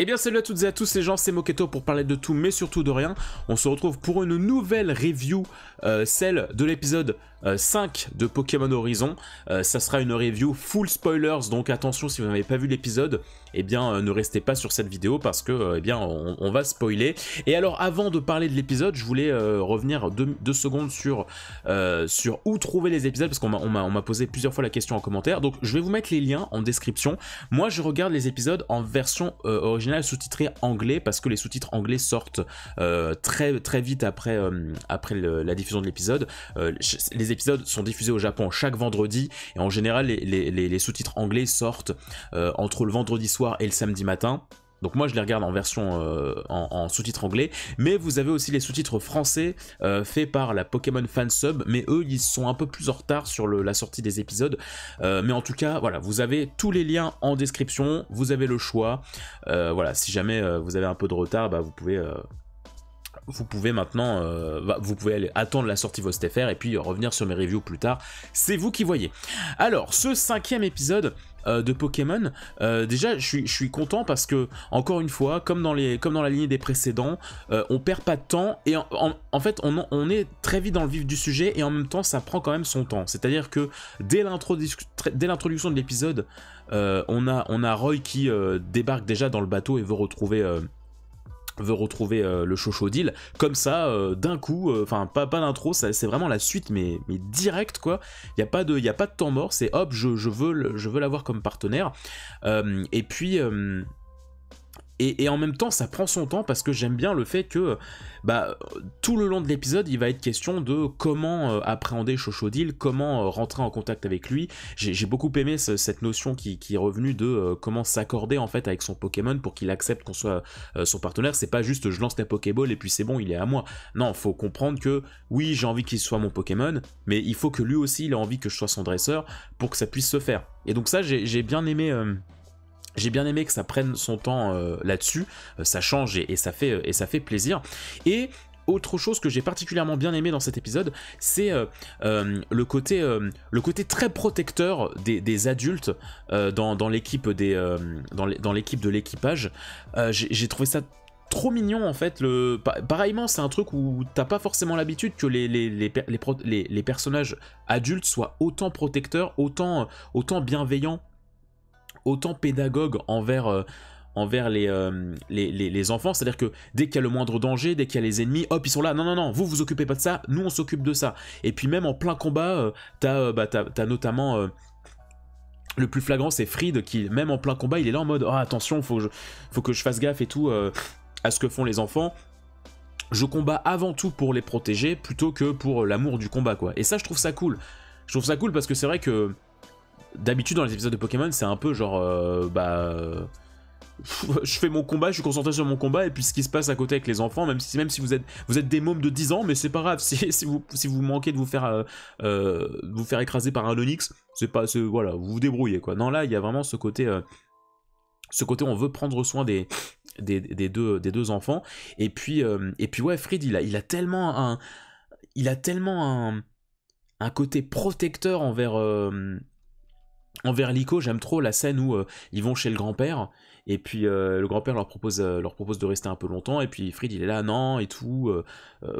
Eh bien salut à toutes et à tous les gens, c'est Moketo pour parler de tout mais surtout de rien. On se retrouve pour une nouvelle review, celle de l'épisode 5 de Pokémon Horizon. Ça sera une review full spoilers, donc attention si vous n'avez pas vu l'épisode, eh bien ne restez pas sur cette vidéo parce que eh bien on va spoiler. Et alors avant de parler de l'épisode, je voulais revenir deux secondes sur où trouver les épisodes parce qu'on m'a posé plusieurs fois la question en commentaire. Donc je vais vous mettre les liens en description. Moi je regarde les épisodes en version originale sous-titré anglais parce que les sous-titres anglais sortent très vite après la diffusion de l'épisode. Les épisodes sont diffusés au Japon chaque vendredi et en général les sous-titres anglais sortent entre le vendredi soir et le samedi matin. Donc moi je les regarde en version en sous-titres anglais, mais vous avez aussi les sous-titres français faits par la Pokémon Fansub, mais eux ils sont un peu plus en retard sur la sortie des épisodes, mais en tout cas voilà, vous avez tous les liens en description, vous avez le choix, voilà, si jamais vous avez un peu de retard, bah, vous pouvez maintenant, vous pouvez aller attendre la sortie VostFR et puis revenir sur mes reviews plus tard, c'est vous qui voyez. Alors, ce 5e épisode de Pokémon, déjà je suis content parce que, encore une fois, comme dans la lignée des précédents, on perd pas de temps et en fait on est très vite dans le vif du sujet et en même temps ça prend quand même son temps. C'est-à-dire que dès l'introduction de l'épisode, on a Roy qui débarque déjà dans le bateau et veut retrouver le Chochodile comme ça d'un coup, enfin pas d'intro, c'est vraiment la suite mais direct quoi. Il y a pas de temps mort, c'est hop, je veux l'avoir comme partenaire, et puis et en même temps ça prend son temps parce que j'aime bien le fait que tout le long de l'épisode il va être question de comment appréhender Chochodile, comment rentrer en contact avec lui. J'ai beaucoup aimé cette notion qui est revenue de comment s'accorder en fait avec son Pokémon pour qu'il accepte qu'on soit son partenaire. C'est pas juste je lance la Pokéball et puis c'est bon, il est à moi. Non, faut comprendre que oui, j'ai envie qu'il soit mon Pokémon, mais il faut que lui aussi il ait envie que je sois son dresseur pour que ça puisse se faire. Et donc ça j'ai bien aimé. J'ai bien aimé que ça prenne son temps là-dessus, ça change et ça fait plaisir. Et autre chose que j'ai particulièrement bien aimé dans cet épisode, c'est le côté très protecteur des adultes dans l'équipe dans l'équipe de l'équipage. J'ai trouvé ça trop mignon en fait. Pareillement, c'est un truc où t'as pas forcément l'habitude que les personnages adultes soient autant protecteurs, autant bienveillants, autant pédagogue envers les enfants. C'est-à-dire que dès qu'il y a le moindre danger, dès qu'il y a les ennemis, hop, ils sont là, non, vous vous occupez pas de ça, nous on s'occupe de ça. Et puis même en plein combat, t'as notamment le plus flagrant, c'est Fried qui, même en plein combat, il est là en mode oh, attention, faut que je fasse gaffe et tout à ce que font les enfants. Je combats avant tout pour les protéger plutôt que pour l'amour du combat, quoi. Et ça, je trouve ça cool. Je trouve ça cool parce que c'est vrai que d'habitude dans les épisodes de Pokémon c'est un peu genre je fais mon combat, je suis concentré sur mon combat et puis ce qui se passe à côté avec les enfants, même si vous êtes des mômes de 10 ans, mais c'est pas grave, si vous manquez de vous faire écraser par un Onix, voilà, vous vous débrouillez quoi. Non, là il y a vraiment ce côté on veut prendre soin des deux enfants. Et puis ouais, Fried il a tellement un côté protecteur envers Liko. J'aime trop la scène où ils vont chez le grand-père et puis le grand-père leur propose de rester un peu longtemps et puis Fried il est là non et tout,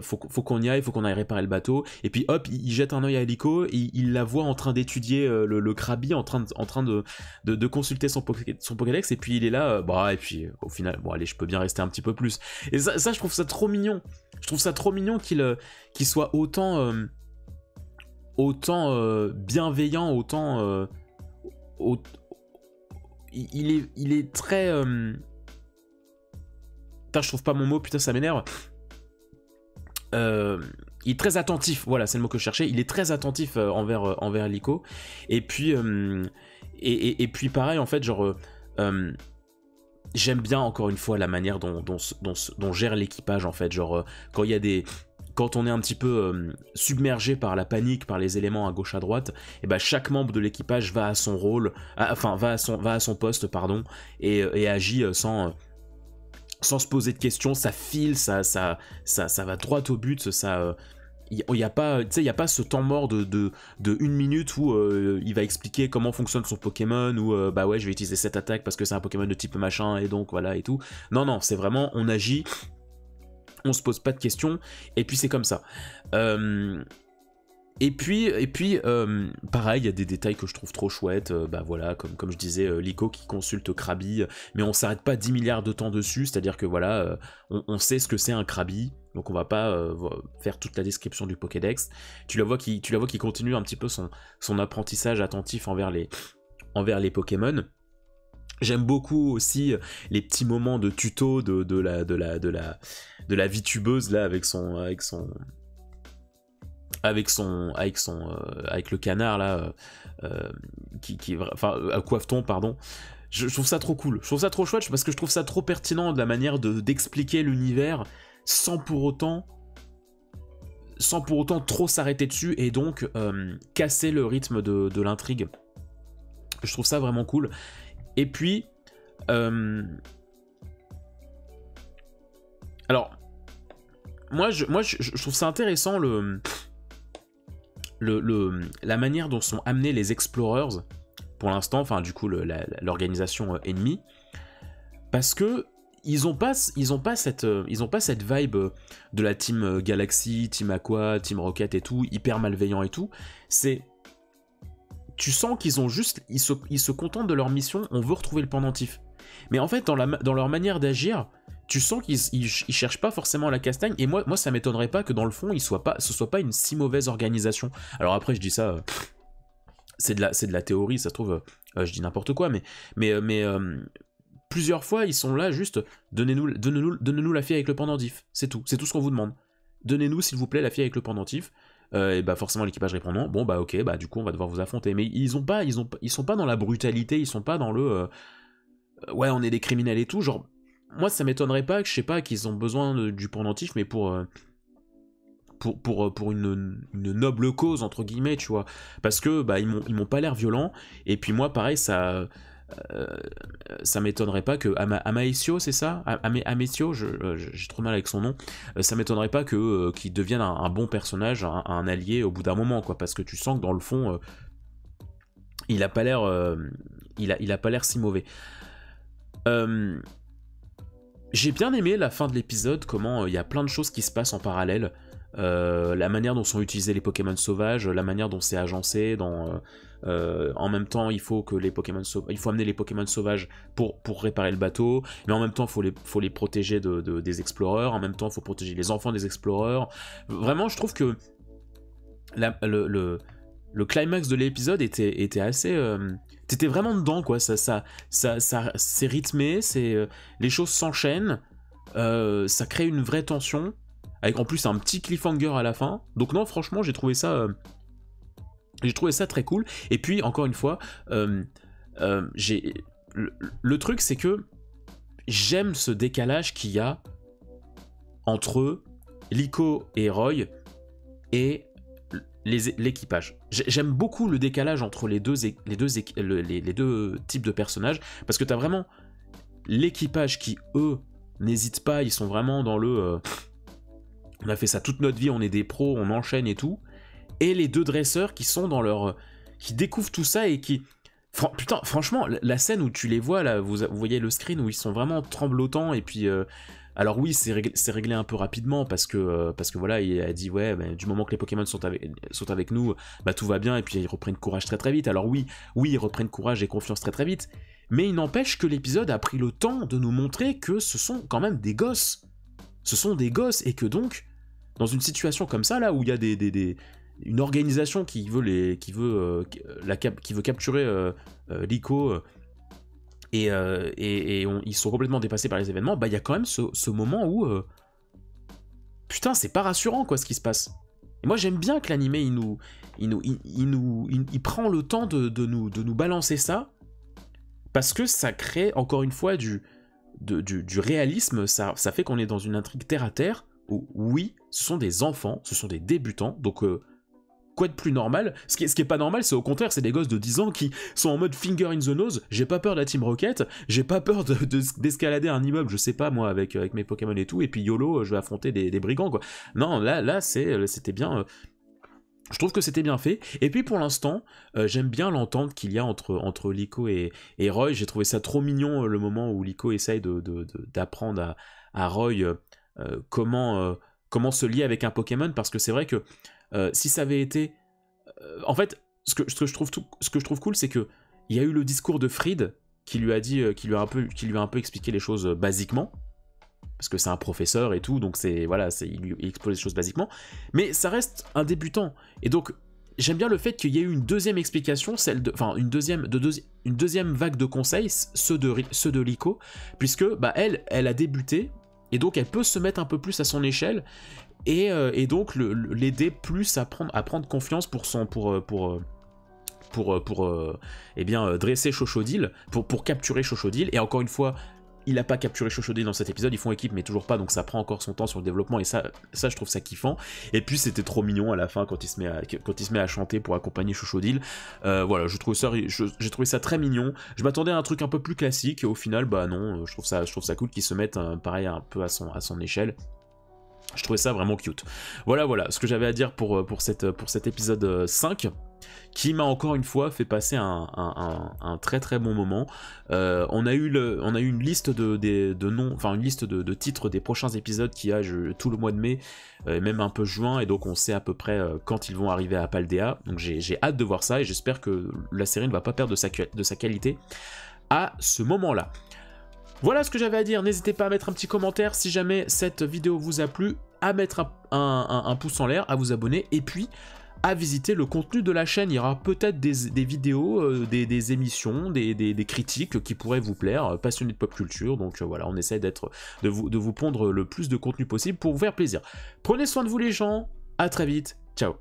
faut qu'on y aille, faut qu'on aille réparer le bateau et puis hop il jette un œil à Liko et il la voit en train d'étudier le Krabi, en train de consulter son Pokédex et puis il est là et puis au final bon allez je peux bien rester un petit peu plus. Et ça je trouve ça trop mignon. Je trouve ça trop mignon qu'il soit autant bienveillant, autant il est très putain je trouve pas mon mot, putain ça m'énerve. Il est très attentif, voilà c'est le mot que je cherchais. Il est très attentif envers Liko et puis et puis pareil en fait genre j'aime bien encore une fois la manière dont gère l'équipage en fait, genre quand on est un petit peu submergé par la panique, par les éléments à gauche à droite, et ben chaque membre de l'équipage va à son rôle, va à son poste pardon, et agit sans se poser de questions. Ça file, ça va droit au but, il y a pas, tu sais, il y a pas ce temps mort de 1 minute où il va expliquer comment fonctionne son Pokémon, ou bah ouais, je vais utiliser cette attaque parce que c'est un Pokémon de type machin, et donc voilà, et tout. Non, c'est vraiment, on agit, on se pose pas de questions, et puis c'est comme ça. Et puis pareil, il y a des détails que je trouve trop chouettes, bah voilà, comme je disais, Liko qui consulte Krabi, mais on s'arrête pas 10 milliards de temps dessus, c'est-à-dire que voilà, on sait ce que c'est un Krabi, donc on va pas faire toute la description du Pokédex. Tu la vois qui continue un petit peu son apprentissage attentif envers les Pokémon. J'aime beaucoup aussi les petits moments de tuto de la VTubeuse là avec le canard là, Coiffeton, pardon. Je trouve ça trop cool, je trouve ça trop chouette, parce que je trouve ça trop pertinent de la manière d'expliquer l'univers sans pour autant trop s'arrêter dessus et donc casser le rythme de l'intrigue. Je trouve ça vraiment cool. Et puis alors moi je trouve ça intéressant la manière dont sont amenés les Explorers pour l'instant, enfin du coup l'organisation ennemie, parce que ils ont pas cette vibe de la team Galaxy, team Aqua, team Rocket et tout, hyper malveillant et tout. Tu sens qu'ils ont juste, ils se contentent de leur mission, on veut retrouver le pendentif. Mais en fait, dans leur manière d'agir, tu sens qu'ils cherchent pas forcément la castagne, et moi ça m'étonnerait pas que dans le fond, ce soit pas une si mauvaise organisation. Alors après, je dis ça, c'est de la théorie, ça se trouve, je dis n'importe quoi, mais plusieurs fois, ils sont là juste, donnez-nous la fille avec le pendentif, c'est tout ce qu'on vous demande. Donnez-nous, s'il vous plaît, la fille avec le pendentif. Et bah forcément l'équipage répond non. Bon bah ok, bah du coup on va devoir vous affronter. Mais ils sont pas dans la brutalité, ils sont pas dans le ouais, on est des criminels et tout. Genre, moi ça m'étonnerait pas que, je sais pas, qu'ils ont besoin du pendentif, mais pour une noble cause, entre guillemets, tu vois. Parce que bah ils m'ont pas l'air violents. Et puis moi pareil, ça m'étonnerait pas que Amaecio, c'est ça, Amaecio, j'ai trop mal avec son nom, ça m'étonnerait pas qu'il devienne un bon personnage, un allié au bout d'un moment, quoi, parce que tu sens que dans le fond il a pas l'air il a pas l'air si mauvais. J'ai bien aimé la fin de l'épisode, comment il y a plein de choses qui se passent en parallèle. La manière dont sont utilisés les Pokémon sauvages, la manière dont c'est agencé, en même temps il faut amener les Pokémon sauvages pour réparer le bateau, mais en même temps il faut les protéger des explorers, en même temps il faut protéger les enfants des explorers. Vraiment, je trouve que le climax de l'épisode était assez... t'étais vraiment dedans, quoi. Ça c'est rythmé, les choses s'enchaînent, ça crée une vraie tension, avec en plus un petit cliffhanger à la fin. Donc non, franchement, j'ai trouvé ça très cool. Et puis, encore une fois, le truc, c'est que j'aime ce décalage qu'il y a entre Liko et Roy et l'équipage. J'aime beaucoup le décalage entre les deux types de personnages, parce que t'as vraiment l'équipage qui, eux, n'hésitent pas, ils sont vraiment dans le... on a fait ça toute notre vie, on est des pros, on enchaîne et tout. Et les deux dresseurs qui sont dans leur... qui découvrent tout ça et qui... Putain, franchement, la scène où tu les vois, là, vous voyez le screen où ils sont vraiment tremblotants, et puis... alors oui, c'est réglé un peu rapidement, parce que voilà, il a dit, ouais, du moment que les Pokémon sont avec nous, bah tout va bien, et puis ils reprennent courage très très vite. Alors oui, ils reprennent courage et confiance très très vite. Mais il n'empêche que l'épisode a pris le temps de nous montrer que ce sont quand même des gosses. Ce sont des gosses, et que donc, dans une situation comme ça, là, où il y a une organisation qui veut capturer Liko, et ils sont complètement dépassés par les événements, bah il y a quand même ce moment où putain, c'est pas rassurant, quoi, ce qui se passe. Et moi j'aime bien que l'animé il prend le temps de nous balancer ça, parce que ça crée encore une fois du réalisme. Ça fait qu'on est dans une intrigue terre à terre où, oui, ce sont des enfants, ce sont des débutants, donc quoi de plus normal? Ce qui est pas normal, c'est au contraire, c'est des gosses de 10 ans qui sont en mode finger in the nose. J'ai pas peur de la Team Rocket, j'ai pas peur d'escalader un immeuble, je sais pas moi, avec mes Pokémon et tout, et puis YOLO, je vais affronter des brigands, quoi. Non, là c'était bien. Je trouve que c'était bien fait. Et puis pour l'instant, j'aime bien l'entente qu'il y a entre Liko et Roy. J'ai trouvé ça trop mignon le moment où Liko essaye d'apprendre à Roy comment se lier avec un Pokémon, parce que c'est vrai que si ça avait été... en fait, ce que je trouve cool, c'est que il y a eu le discours de Fried qui lui a dit, qui lui a un peu expliqué les choses basiquement, parce que c'est un professeur et tout, donc il lui expose les choses basiquement, mais ça reste un débutant, et donc j'aime bien le fait qu'il y ait eu une deuxième explication, une deuxième vague de conseils, ceux de Liko, puisque elle a débuté, et donc elle peut se mettre un peu plus à son échelle, et donc l'aider plus à prendre confiance pour dresser Chochodile, pour capturer Chochodile. Et encore une fois, il n'a pas capturé Chochodile dans cet épisode, ils font équipe mais toujours pas, donc ça prend encore son temps sur le développement, et ça je trouve ça kiffant. Et puis c'était trop mignon à la fin quand il se met à chanter pour accompagner Chochodile. Voilà, j'ai trouvé ça très mignon. Je m'attendais à un truc un peu plus classique, et au final non, je trouve ça cool qu'ils se mettent pareil un peu à son échelle. Je trouvais ça vraiment cute. Voilà ce que j'avais à dire pour cet épisode 5, qui m'a encore une fois fait passer un très très bon moment. On a eu une liste de noms, enfin une liste de titres des prochains épisodes qui a tout le mois de mai, même un peu juin, et donc on sait à peu près quand ils vont arriver à Paldea. Donc j'ai hâte de voir ça, et j'espère que la série ne va pas perdre de sa qualité à ce moment-là. Voilà ce que j'avais à dire. N'hésitez pas à mettre un petit commentaire si jamais cette vidéo vous a plu, à mettre un pouce en l'air, à vous abonner, et puis à visiter le contenu de la chaîne. Il y aura peut-être des vidéos, des émissions, des critiques qui pourraient vous plaire, passionnés de pop culture. Donc voilà, on essaie de vous pondre le plus de contenu possible pour vous faire plaisir. Prenez soin de vous les gens, à très vite, ciao.